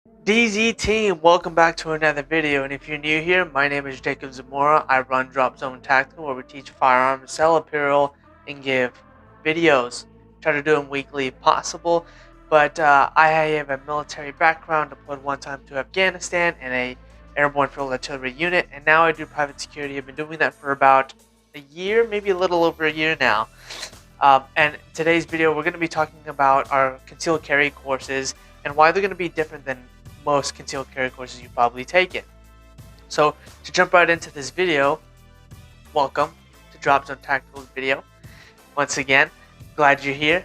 DZ team, welcome back to another video, and if you're new here, my name is Jacob Zamora. I run Drop Zone Tactical, where we teach firearms, sell apparel, and give videos. Try to do them weekly if possible, but I have a military background, deployed one time to Afghanistan in a airborne field artillery unit, and now I do private security. I've been doing that for about a year, maybe a little over a year now. And in today's video, we're going to be talking about our concealed carry courses and why they're going to be different than most concealed carry courses you've probably taken. So to jump right into this video, welcome to Drop Zone Tactical's video. Once again, glad you're here.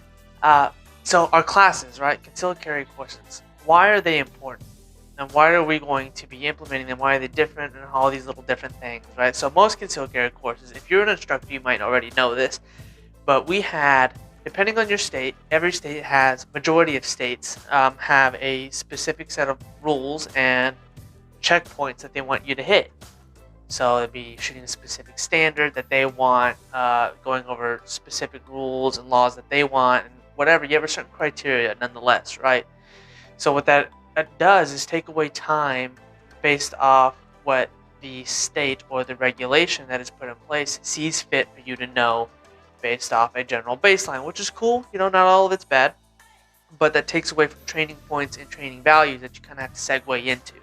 So our classes, right? Concealed carry courses. Why are they important? And why are we going to be implementing them? Why are they different and all these little different things, right? So most concealed carry courses, if you're an instructor, you might already know this, but we had, depending on your state, every state has, majority of states have a specific set of rules and checkpoints that they want you to hit. So it'd be shooting a specific standard that they want, going over specific rules and laws that they want, and whatever. You have a certain criteria nonetheless, right? So what that does is take away time based off what the state or the regulation that is put in place sees fit for you to know, based off a general baseline, which is cool. You know, not all of it's bad, but that takes away from training points and training values that you kind of have to segue into.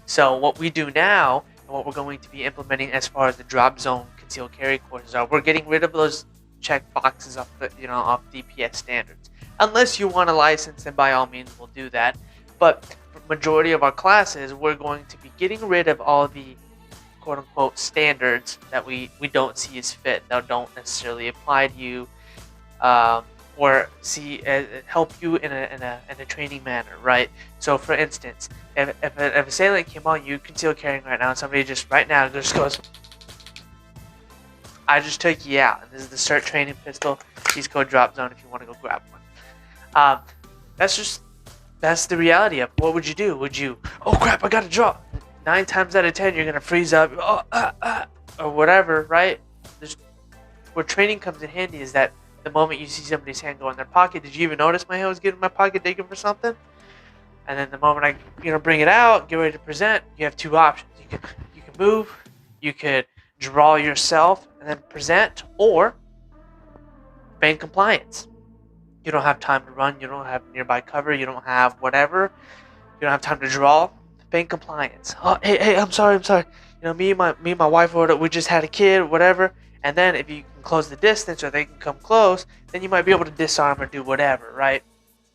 So what we do now, and what we're going to be implementing as far as the drop zone concealed carry courses are, we're getting rid of those check boxes off the, off DPS standards. Unless you want a license, then by all means we'll do that. But for the majority of our classes, we're going to be getting rid of all the quote-unquote standards that we don't see as fit, that don't necessarily apply to you, or see help you in a training manner, right? So for instance, if an assailant came on you concealed carrying right now, and somebody just right now just goes, I just took you out, and this is the CERT training pistol, use code drop zone if you want to go grab one. That's the reality of what would you do? Would you, oh crap, I gotta drop? 9 times out of 10, you're going to freeze up, or whatever, right? Where training comes in handy is that the moment you see somebody's hand go in their pocket, did you even notice my hand was getting in my pocket digging for something? And then the moment I bring it out, get ready to present, you have 2 options. You can move, you could draw yourself and then present, or feign compliance. You don't have time to run, you don't have nearby cover, you don't have whatever, you don't have time to draw. Feign compliance. Oh, hey, I'm sorry. Me and my wife, we just had a kid, whatever. And then if you can close the distance, or they can come close, then you might be able to disarm or do whatever, right?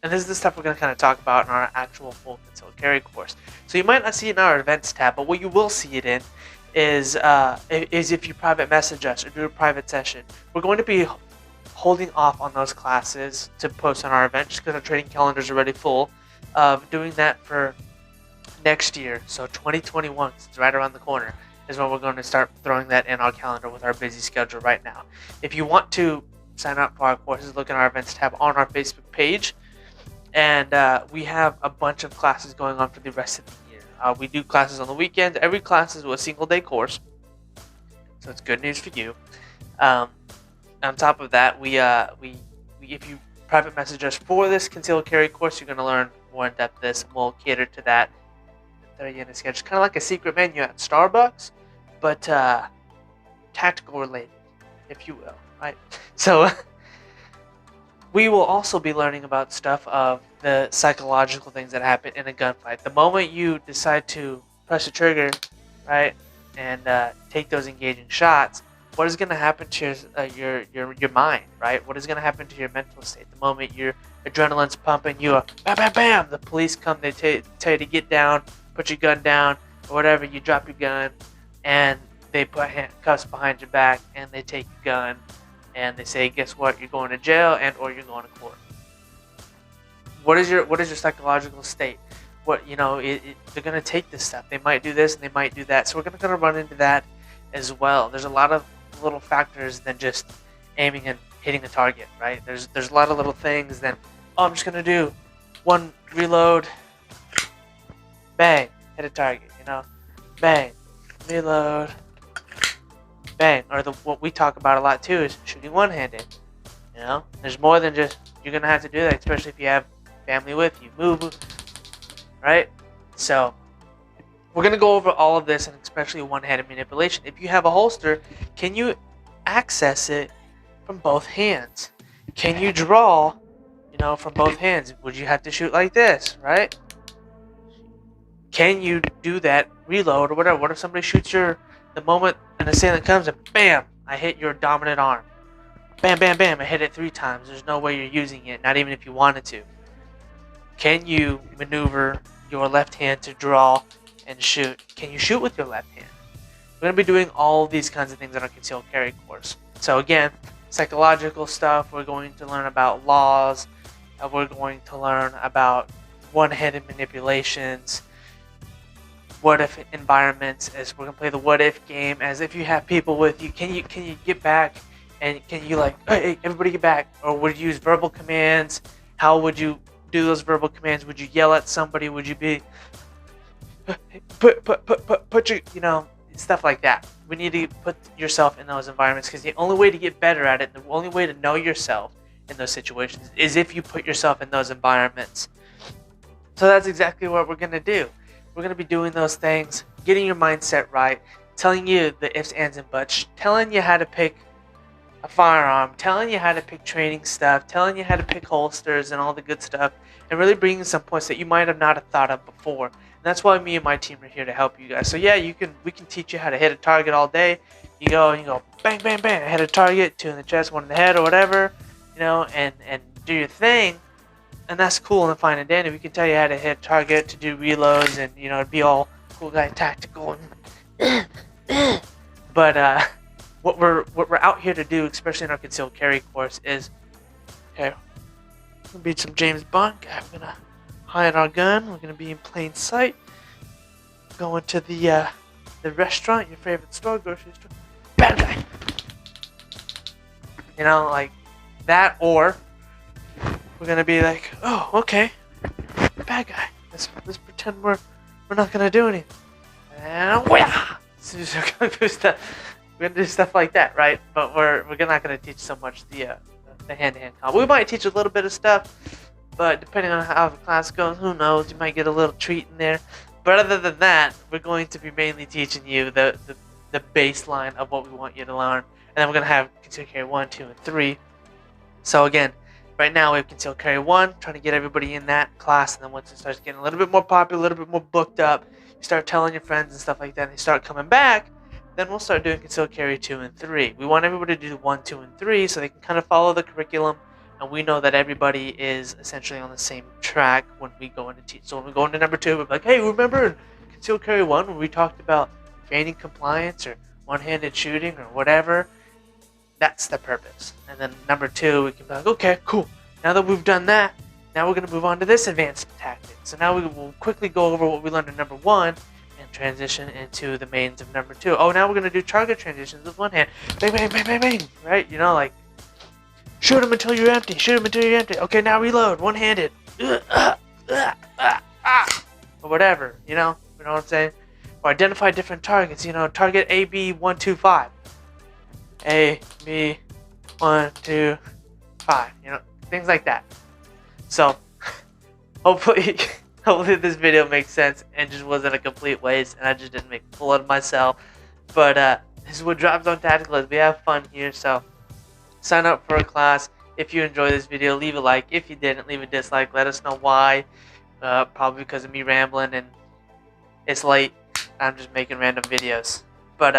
And this is the stuff we're going to kind of talk about in our actual full concealed carry course. So you might not see it in our events tab, but what you will see it in is if you private message us or do a private session. We're going to be holding off on those classes to post on our event, just because our training calendar is already full. Doing that for next year, so 2021, it's right around the corner, is when we're going to start throwing that in our calendar with our busy schedule right now. If you want to sign up for our courses, look at our events tab on our Facebook page, and we have a bunch of classes going on for the rest of the year. We do classes on the weekend. Every class is a single day course, so it's good news for you. On top of that, we if you private message us for this concealed carry course, you're going to learn more in depth this, and we'll cater to that. It's kind of like a secret menu at Starbucks, but tactical related, if you will, right? So we will also be learning about stuff of the psychological things that happen in a gunfight. The moment you decide to press the trigger, right, and take those engaging shots, what is going to happen to your mind, right? What is going to happen to your mental state? The moment your adrenaline's pumping, you bam, bam, bam. The police come, they tell you to get down. Put your gun down, or whatever, you drop your gun, and they put handcuffs behind your back, and they take your gun, and they say, guess what, you're going to jail, and or you're going to court. What is your psychological state? What, they're going to take this stuff. They might do this, and they might do that, so we're going to run into that as well. There's a lot of little factors than just aiming and hitting a target, right? There's a lot of little things than, oh, I'm just going to do one reload, bang, hit a target, bang, reload, bang. Or what we talk about a lot too is shooting one-handed. There's more than just, you're gonna have to do that, especially if you have family with you. Move, right? So we're going to go over all of this, and especially one-handed manipulation. If you have a holster, can you access it from both hands? Can you draw, from both hands? Would you have to shoot like this, right? Can you do that, reload or whatever? What if somebody shoots the moment an assailant comes and bam, I hit your dominant arm. Bam, bam, bam, I hit it 3 times. There's no way you're using it, not even if you wanted to. Can you maneuver your left hand to draw and shoot? Can you shoot with your left hand? We're going to be doing all these kinds of things in our concealed carry course. So again, psychological stuff, we're going to learn about laws, we're going to learn about one-handed manipulations, what if environments, as we're going to play the what if game, as if you have people with you. Can you get back, and can you like, hey, everybody get back? Or would you use verbal commands? How would you do those verbal commands? Would you yell at somebody? Would you be put your, stuff like that. We need to put yourself in those environments, because the only way to get better at it, the only way to know yourself in those situations, is if you put yourself in those environments. So that's exactly what we're going to do. We're going to be doing those things, getting your mindset right, telling you the ifs, ands, and buts, telling you how to pick a firearm, telling you how to pick training stuff, telling you how to pick holsters and all the good stuff, and really bringing some points that you might have not have thought of before. And that's why me and my team are here to help you guys. So yeah, we can teach you how to hit a target all day. You go bang, bang, bang, hit a target, 2 in the chest, 1 in the head, or whatever, and do your thing. And that's cool and fine and dandy. We can tell you how to hit a target, to do reloads, and be all cool guy tactical. But what we're out here to do, especially in our concealed carry course, is okay. We're gonna be some James Bond guy. We're gonna hide our gun. We're gonna be in plain sight. Going to the restaurant, your favorite store, grocery store. Bad guy. Like that, or we're gonna be like, oh, okay, bad guy. Let's pretend we're not gonna do anything. And we're gonna do stuff like that, right? But we're not gonna teach so much the hand-to-hand combat. We might teach a little bit of stuff, but depending on how the class goes, who knows? You might get a little treat in there. But other than that, we're going to be mainly teaching you the baseline of what we want you to learn, and then we're gonna have concealed carry 1, 2, and 3. So again, right now we have concealed carry 1, trying to get everybody in that class, and then once it starts getting a little bit more popular, a little bit more booked up, you start telling your friends and stuff like that, and they start coming back, then we'll start doing concealed carry 2 and 3. We want everybody to do 1, 2, and 3 so they can kind of follow the curriculum, and we know that everybody is essentially on the same track when we go into teach. So when we go into number 2, we're like, hey, remember in concealed carry 1 when we talked about gaining compliance or one-handed shooting or whatever? That's the purpose. And then number 2, we can be like, okay, cool. Now that we've done that, now we're going to move on to this advanced tactic. So now we will quickly go over what we learned in number 1 and transition into the mains of number 2. Oh, now we're going to do target transitions with one hand. Bang, bang, bang, bang, bang. Right? Like, shoot him until you're empty. Shoot him until you're empty. Okay, now reload. One-handed. Or whatever, You know what I'm saying? Or identify different targets. Target AB125. AB125. Things like that. So, hopefully this video makes sense and just wasn't a complete waste, and I just didn't make a fool of myself. But this is what Drop Zone Tactical is. We have fun here, so sign up for a class. If you enjoyed this video, leave a like. If you didn't, leave a dislike. Let us know why. Probably because of me rambling and it's late. I'm just making random videos. But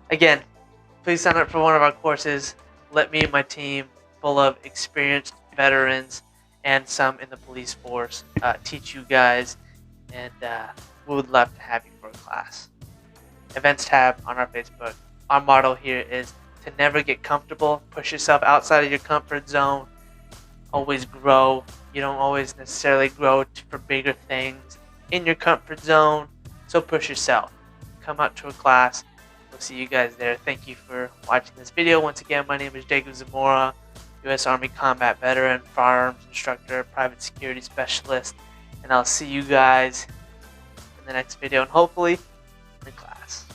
again, please sign up for one of our courses. Let me and my team, full of experienced veterans and some in the police force, teach you guys, and we would love to have you for a class. Events tab on our Facebook. Our motto here is to never get comfortable. Push yourself outside of your comfort zone. Always grow. You don't always necessarily grow for bigger things in your comfort zone, so push yourself. Come out to a class. We'll see you guys there. Thank you for watching this video. Once again, my name is Zamora, U.S. Army combat veteran, firearms instructor, private security specialist, and I'll see you guys in the next video and hopefully in class.